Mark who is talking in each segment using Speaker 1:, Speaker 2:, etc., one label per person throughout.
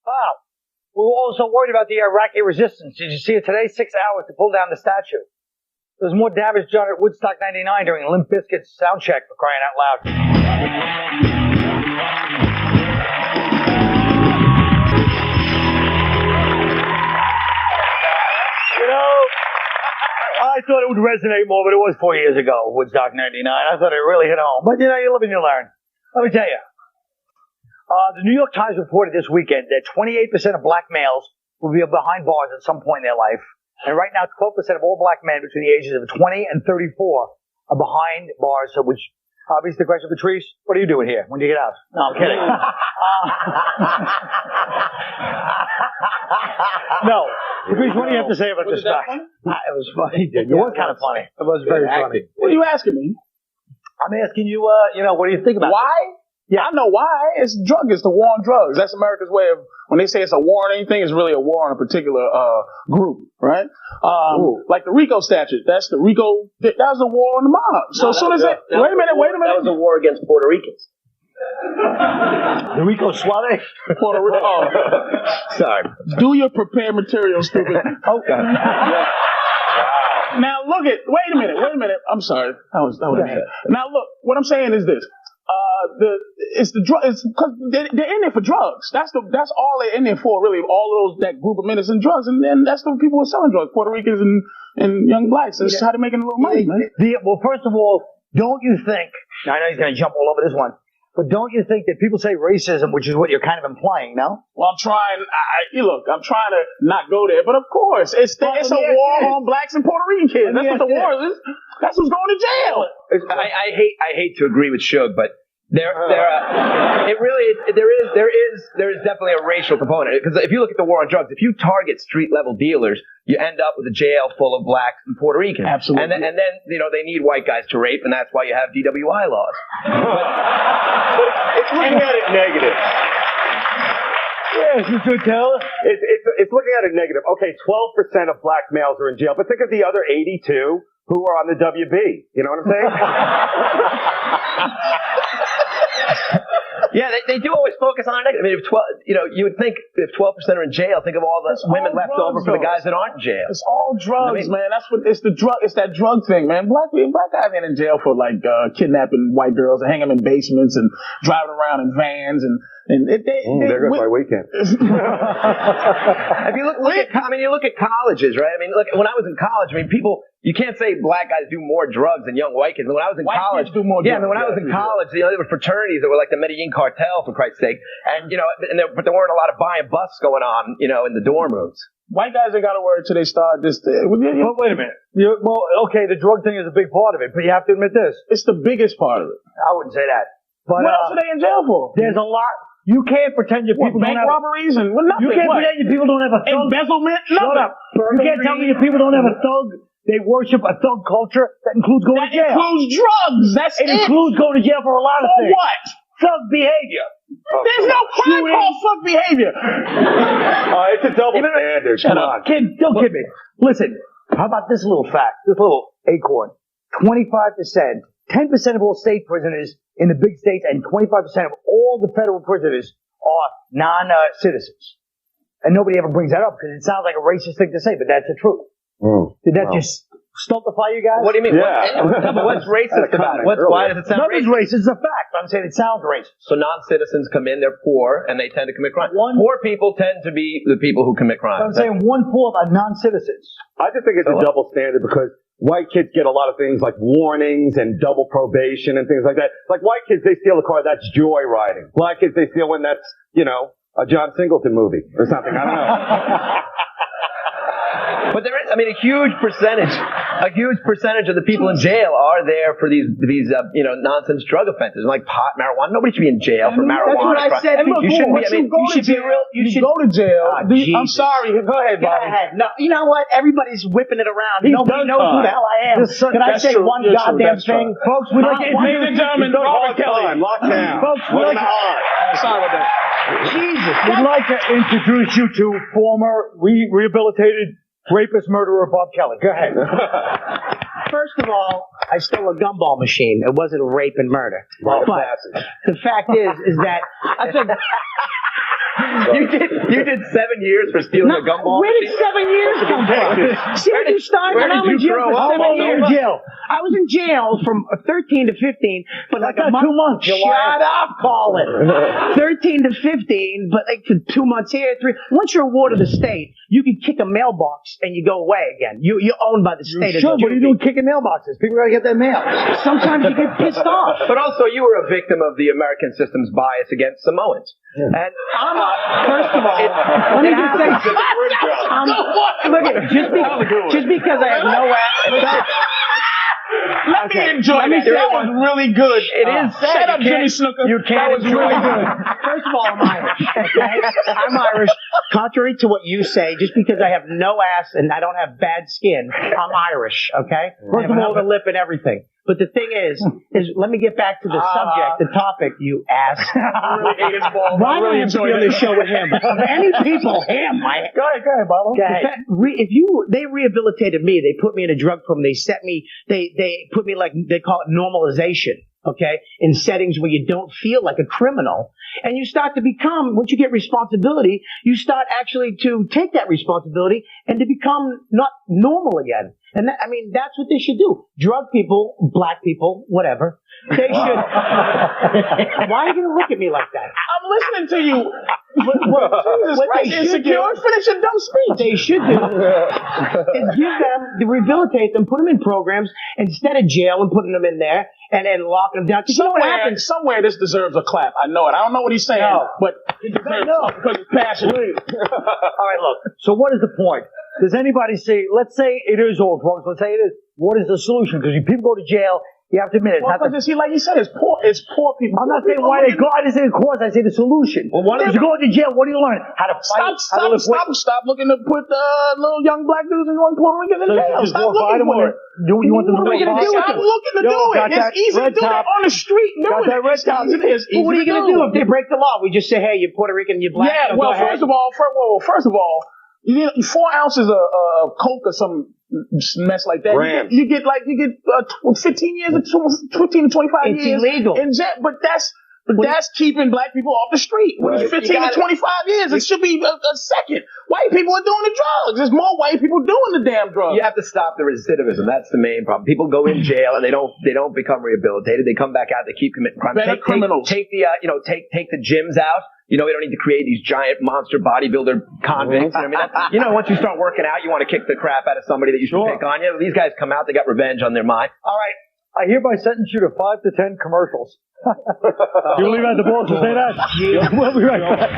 Speaker 1: Wow. We were also worried about the Iraqi resistance. Did you see it today? 6 hours to pull down the statue. There was more damage done at Woodstock 99 during Limp Bizkit's sound check, for crying out loud. You know, I thought it would resonate more, but it was 4 years ago, Woodstock 99. I thought it really hit home. But, you know, you live and you learn. Let me tell you. The New York Times reported this weekend that 28% of black males will be behind bars at some point in their life. And right now, 12% of all black men between the ages of 20 and 34 are behind bars, so which obviously the question, Patrice, what are you doing here when you get out? No, I'm kidding. No. Patrice, what do you have to say about this fact? It was funny, dude. It was kind of funny. It was very funny.
Speaker 2: What are you asking me?
Speaker 1: I'm asking you, what do you think about it?
Speaker 2: Why? Yeah, I know why. It's the war on drugs. That's America's way of, when they say it's a war on anything, it's really a war on a particular group, right? Like the RICO statute. That's the RICO, that was a war on the mob. So as soon as it, wait a minute.
Speaker 3: That was a war against Puerto Ricans.
Speaker 1: The RICO Suave?
Speaker 2: Puerto Rico. Oh.
Speaker 3: Sorry.
Speaker 2: Do your prepared material, stupid.
Speaker 1: Okay.
Speaker 2: Now look at, wait a minute. I'm sorry. That was Now look, what I'm saying is this. It's because they're in there for drugs. That's all they're in there for, really. All of that group of men is in drugs, and then that's the people who are selling drugs, Puerto Ricans and young blacks. That's how they're making a little money, man.
Speaker 1: Well, first of all, don't you think? I know he's going to jump all over this one, but don't you think that people say racism, which is what you're kind of implying, no?
Speaker 2: Well, I'm trying to not go there, but of course, it's a war on blacks and Puerto Rican kids. That's what the war is. That's who's going to jail.
Speaker 3: I hate to agree with Shug, but there is definitely a racial component, because if you look at the war on drugs, if you target street level dealers, you end up with a jail full of blacks and Puerto Ricans.
Speaker 2: Absolutely.
Speaker 3: And then they need white guys to rape, and that's why you have DWI laws.
Speaker 4: But it's looking at it negative.
Speaker 1: Yes, Mr. Attell.
Speaker 4: It's looking at it negative. Okay, 12% of black males are in jail, but think of the other 82 who are on the WB. You know what I'm saying?
Speaker 3: Yeah, they do always focus on it. I mean, you would think if 12% are in jail, think of all the women left over for the guys that aren't in jail.
Speaker 2: It's all drugs, man. That's what it's that drug thing, man. Black guys ain't in jail for like kidnapping white girls and hanging them in basements and driving around in vans and
Speaker 4: there goes my weekend.
Speaker 3: If you look at colleges, right? I mean, look, when I was in college, you can't say black guys do more drugs than young white kids. When I was in college,
Speaker 2: do more drugs.
Speaker 3: when I was in college, there were fraternities that were like the Medellin cartel, for Christ's sake, and but there weren't a lot of buying busts going on, in the dorm rooms.
Speaker 2: White guys ain't got to worry until they start this.
Speaker 1: But wait a minute. Okay, the drug thing is a big part of it, but you have to admit this.
Speaker 2: It's the biggest part of it.
Speaker 1: I wouldn't say that. But
Speaker 2: what else are they in jail for?
Speaker 1: There's a lot. You can't pretend your people don't
Speaker 2: have bank robberies and nothing.
Speaker 1: You can't pretend your people don't have a thug.
Speaker 2: Embezzlement?
Speaker 1: Shut up. You can't tell me your people don't have a thug. They worship a thug culture that includes going to jail.
Speaker 2: That includes drugs. That's it.
Speaker 1: It includes going to jail for a lot of things.
Speaker 2: For what?
Speaker 1: Thug behavior.
Speaker 2: There's no crime called thug behavior.
Speaker 4: It's a double standard. Come on.
Speaker 1: Kid, don't kid me. Listen, how about this little fact, this little acorn? 25%, 10% of all state prisoners in the big states and 25% of all the federal prisoners are non-citizens. And nobody ever brings that up because it sounds like a racist thing to say, but that's the truth. Did that just stultify you guys?
Speaker 3: What do you mean?
Speaker 4: Yeah.
Speaker 3: What's racist about it? Why does it sound
Speaker 1: racist? Nothing's racist. It's a fact. I'm saying it sounds racist.
Speaker 3: So non-citizens come in, they're poor, and they tend to commit crime. Poor people tend to be the people who commit crime.
Speaker 1: I'm saying 1/4 are non-citizens.
Speaker 4: I just think it's a double standard because white kids get a lot of things like warnings and double probation and things like that. Like white kids, they steal a car, that's joyriding. Black kids, they steal one that's, a John Singleton movie or something. I don't know.
Speaker 3: But there is, a huge percentage of the people in jail are there for these nonsense drug offenses, like pot, marijuana. Nobody should be in jail for marijuana.
Speaker 1: That's what I said.
Speaker 2: And look,
Speaker 3: you shouldn't be.
Speaker 2: You should go to jail. I'm sorry. Go ahead, Bob.
Speaker 5: Go ahead. No, you know what? Everybody's whipping it around. Nobody knows who the hell I am. Can I say one goddamn thing?
Speaker 1: Folks, we'd like to
Speaker 2: ladies and gentlemen, Robert Kelly.
Speaker 4: Lockdown.
Speaker 1: Folks, we'd like
Speaker 2: Sorry about that.
Speaker 1: Jesus. We'd like to introduce you to former rehabilitated rapist murderer Bob Kelly. Go ahead.
Speaker 5: First of all, I stole a gumball machine. It wasn't rape and murder. But the fact is that I think
Speaker 3: You did 7 years for stealing a gumball.
Speaker 5: Where did 7 years come from? See where you started?
Speaker 3: Where did
Speaker 5: I'm in
Speaker 3: you
Speaker 5: jail
Speaker 3: grow
Speaker 5: for
Speaker 3: up?
Speaker 5: 7 years.
Speaker 1: In jail.
Speaker 5: I was in jail from 13 to 15, but like a
Speaker 1: not
Speaker 5: month.
Speaker 1: 2 months.
Speaker 5: Shut up, Colin. 13 to 15, but like for 2 months here, 3. Once you're a ward of the state, you can kick a mailbox and you go away again. You're owned by the state.
Speaker 1: Sure, what are you doing kicking mailboxes? People gotta get their mail.
Speaker 5: Sometimes you get pissed off.
Speaker 3: But also, you were a victim of the American system's bias against Samoans. And
Speaker 5: First of all, let me just say, look at just because I have no ass.
Speaker 2: Let me enjoy that. That was really good.
Speaker 3: It is sad.
Speaker 2: Shut up, Jimmy Snooker.
Speaker 3: You can't
Speaker 2: That was
Speaker 3: enjoy
Speaker 2: really
Speaker 3: it.
Speaker 2: good.
Speaker 5: First of all, I'm Irish. Okay? I'm Irish. Contrary to what you say, just because I have no ass and I don't have bad skin, I'm Irish. Okay? I have an upper lip and everything. But the thing is let me get back to the subject, the topic, you ass.
Speaker 2: I really hate his ball.
Speaker 5: Why
Speaker 2: I really
Speaker 5: do I have to be on this show with him? Of any people, him.
Speaker 2: Go ahead, Bobo.
Speaker 5: They rehabilitated me. They put me in a drug program. They put me like, they call it normalization. Okay, in settings where you don't feel like a criminal, and you start to become, once you get responsibility, you start actually to take that responsibility and to become not normal again. And that's what they should do. Drug people, black people, whatever, they should. Why are you going to look at me like that?
Speaker 2: I'm listening to you. Jesus Christ, insecure. Finish your dumb speech.
Speaker 5: What they should do is give them, rehabilitate them, put them in programs instead of jail and putting them in there and then locking them down. Because you know what happens?
Speaker 2: Somewhere this deserves a clap. I know it. I don't know what he's saying, but it deserves it because it's passionate.
Speaker 1: All right, look. So what is the point? Does anybody say, let's say it is all drugs, let's say it is, what is the solution? Because people go to jail, you have to admit it.
Speaker 2: Well, because like you said, it's poor people.
Speaker 1: I'm not saying why they go, I didn't say the cause, I say the solution. Well, if you go to jail, what do you learn? How to fight,
Speaker 2: Stop looking to put little young black dudes in one Puerto Rican in jail. Stop looking for it.
Speaker 1: You want them to
Speaker 2: Stop looking to do it. It's easy to do it on the street. What are
Speaker 5: you going to do if they break the law? We just say, hey, you're Puerto Rican, you're black.
Speaker 2: Yeah, well, first of all, you need 4 ounces of coke or some mess like that. You get 15 years, 15 to 25
Speaker 5: it's
Speaker 2: years.
Speaker 5: It's illegal.
Speaker 2: In jail, but that's keeping black people off the street. When it's 15 to 25 years, it should be a second. White people are doing the drugs. There's more white people doing the damn drugs.
Speaker 3: You have to stop the recidivism. That's the main problem. People go in jail and they don't become rehabilitated. They come back out. They keep committing crimes.
Speaker 2: Better criminals.
Speaker 3: Take the gyms out. We don't need to create these giant monster bodybuilder convicts. Once you start working out, you want to kick the crap out of somebody that used to pick on you. These guys come out, they got revenge on their mind.
Speaker 1: All right. I hereby sentence you to 5 to 10 commercials. You leave out the balls to say that? Yeah. We'll be right back.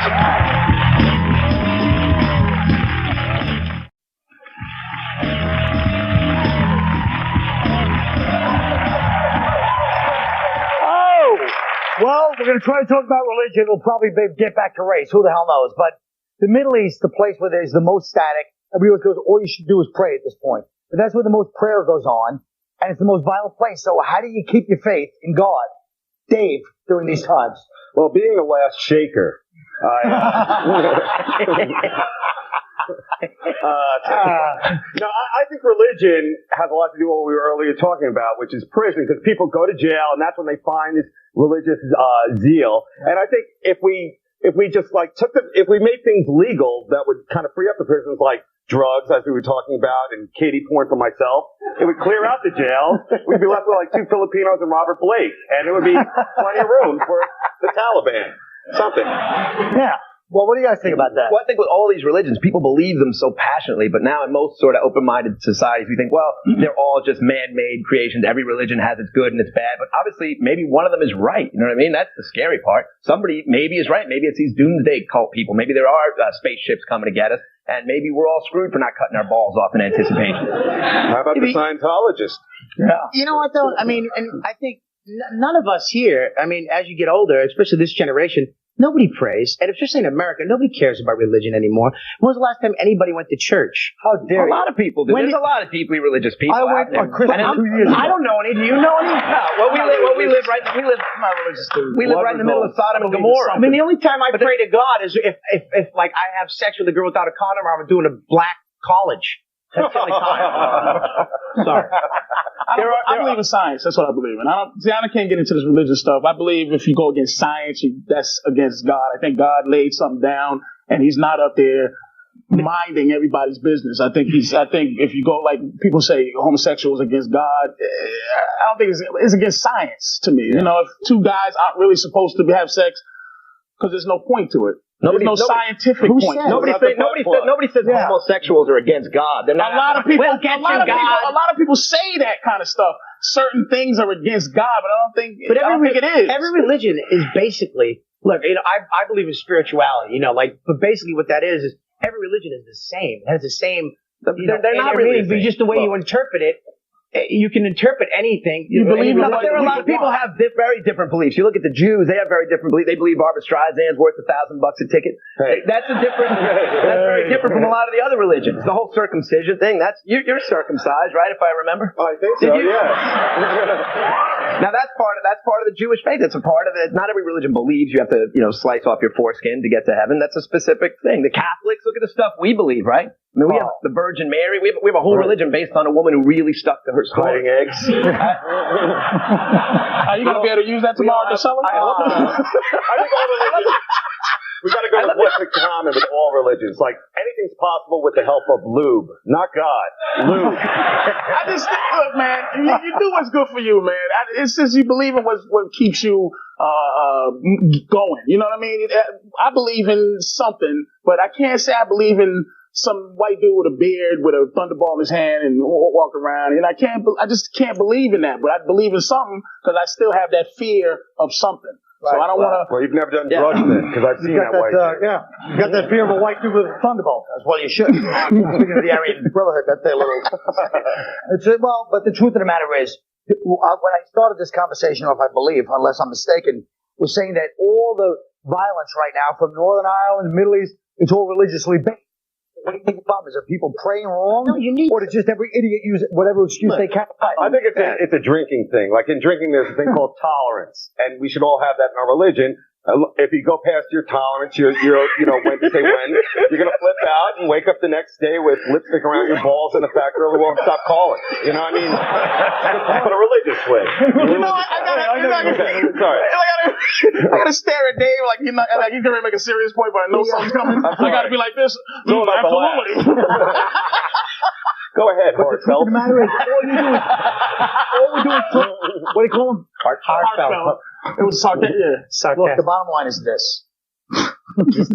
Speaker 1: Well, we're going to try to talk about religion. We'll probably get back to race. Who the hell knows? But the Middle East, the place where there's the most static, everyone goes, all you should do is pray at this point. But that's where the most prayer goes on, and it's the most violent place. So how do you keep your faith in God, Dave, during these times?
Speaker 4: Well, being the last shaker, I think religion has a lot to do with what we were earlier talking about, which is prison, because people go to jail, and that's when they find this religious zeal. And I think if we just if we made things legal, that would kind of free up the prisons, like drugs, as we were talking about, and kiddie porn for myself. It would clear out the jail. We'd be left with like 2 Filipinos and Robert Blake, and it would be plenty of room for the Taliban. Something.
Speaker 1: Yeah. Well, what do you guys think about that?
Speaker 3: Well, I think with all these religions, people believe them so passionately, but now in most sort of open-minded societies, we think, well, they're all just man-made creations. Every religion has its good and its bad, but obviously maybe one of them is right. You know what I mean? That's the scary part. Somebody maybe is right. Maybe it's these doomsday cult people. Maybe there are spaceships coming to get us, and maybe we're all screwed for not cutting our balls off in anticipation.
Speaker 4: How about the Scientologist?
Speaker 5: Yeah. You know what, though? I mean, and I think none of us here, as you get older, especially this generation, nobody prays, and especially in America, nobody cares about religion anymore. When was the last time anybody went to church?
Speaker 1: How dare you?
Speaker 3: A lot of people do. There's a lot of deeply religious people.
Speaker 1: I went on Christmas 2 years ago.
Speaker 5: I don't know any. Do you know any?
Speaker 3: No. Well, we live right in the middle of Sodom and Gomorrah.
Speaker 5: I mean, the only time I pray to God is if like I have sex with a girl without a condom, or I'm doing a black college. That's the only time. Sorry.
Speaker 2: I believe in science. That's what I believe in. I can't get into this religious stuff. I believe if you go against science, that's against God. I think God laid something down, and He's not up there minding everybody's business. I think if you go like people say homosexuals against God, I don't think it's against science to me. Yeah. You know, if two guys aren't really supposed to have sex because there's no point to it. There's no scientific point.
Speaker 3: Nobody says homosexuals are against God. They're not.
Speaker 2: A lot of people say that kind of stuff. Certain things are against God, but I don't think it is.
Speaker 5: Every religion is basically, look, you know, I believe in spirituality, you know, like, but basically what that is every religion is the same. It has the same. They're not really, but just the way you interpret it. You can interpret anything.
Speaker 3: But there are a lot of people have very different beliefs. You look at the Jews; they have very different beliefs. They believe Barbra Streisand's worth $1,000 a ticket. Hey. That's very different from a lot of the other religions. The whole circumcision thing. You're circumcised, right? If I remember.
Speaker 4: I think so. Yeah.
Speaker 3: Now that's part of the Jewish faith. It's a part of it. Not every religion believes you have to, slice off your foreskin to get to heaven. That's a specific thing. The Catholics look at the stuff we believe, right? I mean, we have the Virgin Mary. We have a whole religion based on a woman who really stuck to her story.
Speaker 4: Hiding eggs.
Speaker 2: Are you going to be able to use that tomorrow to sell it?
Speaker 4: I think all religions. We got to go with what's in common with all religions. Like, anything's possible with the help of lube. Not God. Lube.
Speaker 2: Look, man, you do what's good for you, man. It's just you believe in what keeps you going. You know what I mean? I believe in something, but I can't say I believe in some white dude with a beard with a thunderball in his hand and walk around. And I just can't believe in that. But I believe in something because I still have that fear of something. Right. So I don't want to.
Speaker 4: Well, you've never done drugs then, because I've seen that white dude.
Speaker 1: You got that fear of a white dude with a thunderbolt. That's what you should. Speaking of the Aryan Brotherhood, that's their little. But the truth of the matter is, when I started this conversation, or if I believe, unless I'm mistaken, was saying that all the violence right now from Northern Ireland, Middle East, it's all religiously based. What do you think the problem is? Are people praying wrong? No, or does just every idiot use whatever excuse they can?
Speaker 4: I think it's a drinking thing. Like in drinking, there's a thing called tolerance, and we should all have that in our religion. If you go past your tolerance, when to say when, you're going to flip out and wake up the next day with lipstick around your balls and the fact girl won't stop calling. You know what I mean? But a religious way.
Speaker 2: I gotta stare at Dave like he's going to make a serious point, but I know something's coming. I got to be like this. Absolutely.
Speaker 4: Go ahead, Horace.
Speaker 1: The matter is, all we do is what do you call them?
Speaker 2: Heartfelt. It was sarcastic.
Speaker 1: Look, the bottom line is this. Jesus.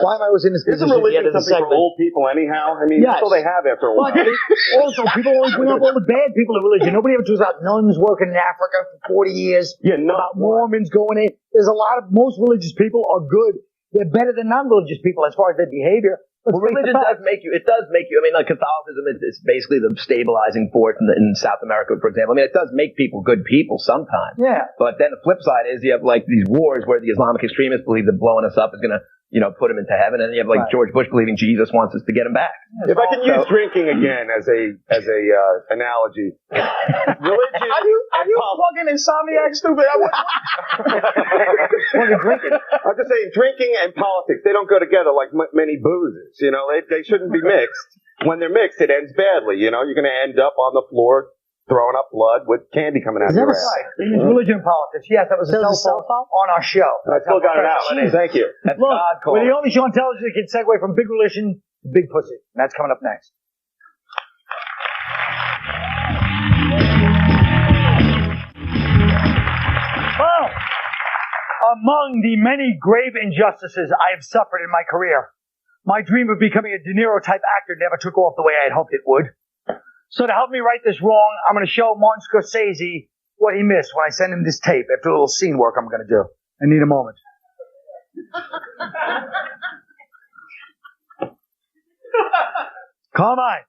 Speaker 1: Why am I always in this position?
Speaker 4: Isn't religion something for old people anyhow? I mean, that's all they have after a while.
Speaker 1: Also, people always bring up all the bad people in religion. Nobody ever talks about nuns working in Africa for 40 years.
Speaker 4: Yeah,
Speaker 1: about Mormons going in. There's most religious people are good. They're better than non-religious people as far as their behavior.
Speaker 3: Well, religion does make you, I mean, like Catholicism is basically the stabilizing force in South America, for example. I mean, it does make people good people sometimes.
Speaker 1: Yeah.
Speaker 3: But then the flip side is you have like these wars where the Islamic extremists believe that blowing us up is going to, put them into heaven. And you have like George Bush believing Jesus wants us to get him back.
Speaker 4: If I can use drinking again as a analogy. Religion.
Speaker 2: Are you fucking insomniac stupid?
Speaker 4: I'm just saying drinking and politics, they don't go together like many boozes. They shouldn't be mixed. When they're mixed, it ends badly. You're going to end up on the floor throwing up blood with candy coming out of your ass.
Speaker 1: Religion and politics. Yes, that was a cell phone on our show.
Speaker 4: I still got it out. Thank you.
Speaker 1: Look, we're the only show on television that can segue from big religion to big pussy. And that's coming up next. Well, among the many grave injustices I have suffered in my career, my dream of becoming a De Niro type actor never took off the way I had hoped it would. So to help me right this wrong, I'm going to show Martin Scorsese what he missed when I send him this tape after a little scene work I'm going to do. I need a moment. Come on.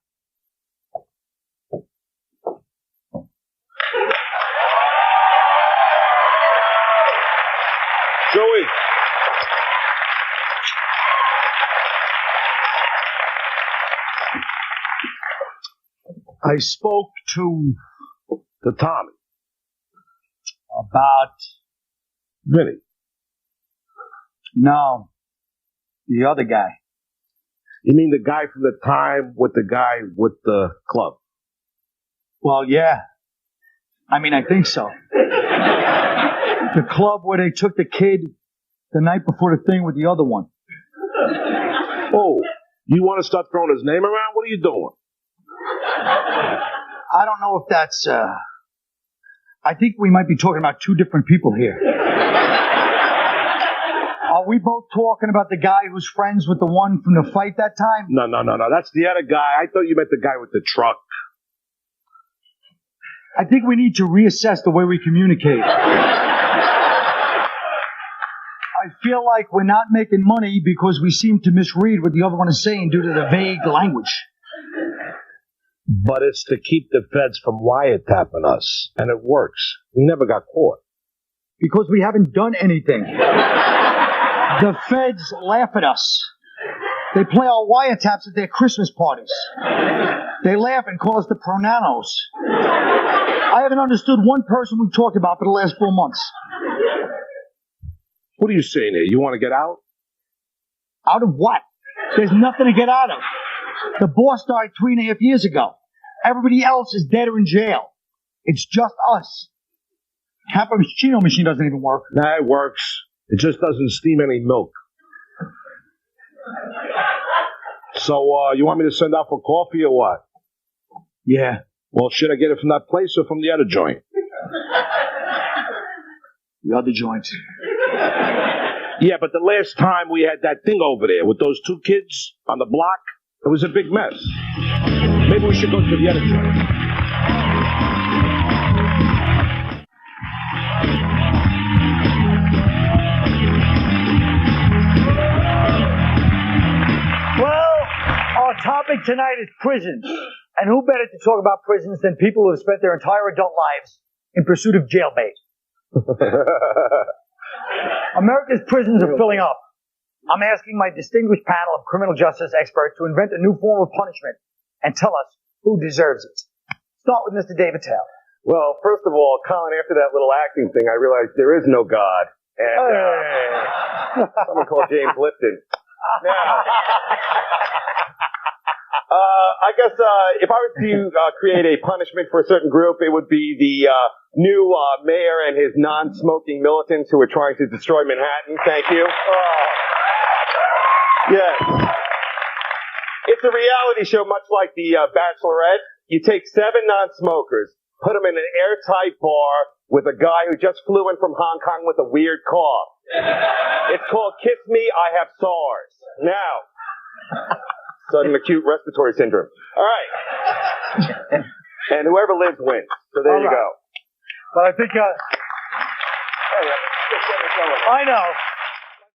Speaker 4: Joey.
Speaker 1: I spoke to
Speaker 4: Tommy.
Speaker 1: About
Speaker 4: Really?
Speaker 1: No, the other guy.
Speaker 6: You mean the guy from the time with the guy with the club?
Speaker 1: Well, yeah. I mean, I think so. The club where they took the kid the night before the thing with the other one.
Speaker 6: Oh, you want to start throwing his name around? What are you doing?
Speaker 1: I don't know if that's, I think we might be talking about two different people here. Are we both talking about the guy who's friends with the one from the fight that time?
Speaker 6: No. That's the other guy. I thought you meant the guy with the truck.
Speaker 1: I think we need to reassess the way we communicate. I feel like we're not making money because we seem to misread what the other one is saying due to the vague language.
Speaker 6: But it's to keep the feds from wiretapping us. And it works. We never got caught.
Speaker 1: Because we haven't done anything. The feds laugh at us. They play our wiretaps at their Christmas parties. They laugh and call us the pronanos. I haven't understood one person we've talked about for the last 4 months.
Speaker 6: What are you saying here? You want to get out?
Speaker 1: Out of what? There's nothing to get out of. The boss died 3.5 years ago. Everybody else is dead or in jail. It's just us. Cappuccino machine doesn't even work.
Speaker 6: Nah, it works. It just doesn't steam any milk. So, you want me to send out for coffee or what?
Speaker 1: Yeah.
Speaker 6: Well, should I get it from that place or from the other joint?
Speaker 1: The other joint.
Speaker 6: Yeah, but the last time we had that thing over there with those two kids on the block, it was a big mess. Maybe we should go to the other joint.
Speaker 1: Well, our topic tonight is prisons. And who better to talk about prisons than people who have spent their entire adult lives in pursuit of jailbait? America's prisons are filling up. I'm asking my distinguished panel of criminal justice experts to invent a new form of punishment and tell us who deserves it. Start with Mr. David Attell.
Speaker 4: Well, first of all, Colin, after that little acting thing, I realized there is no God. And someone called James Lipton. Now, I guess if I was to create a punishment for a certain group, it would be the new mayor and his non-smoking militants who are trying to destroy Manhattan. Thank you. Yes. It's a reality show much like The Bachelorette. You take 7 non-smokers, put them in an airtight bar with a guy who just flew in from Hong Kong with a weird cough. It's called Kiss Me, I Have SARS. Now, sudden acute respiratory syndrome. All right. And whoever lives wins. So there you go.
Speaker 1: But I think, I know.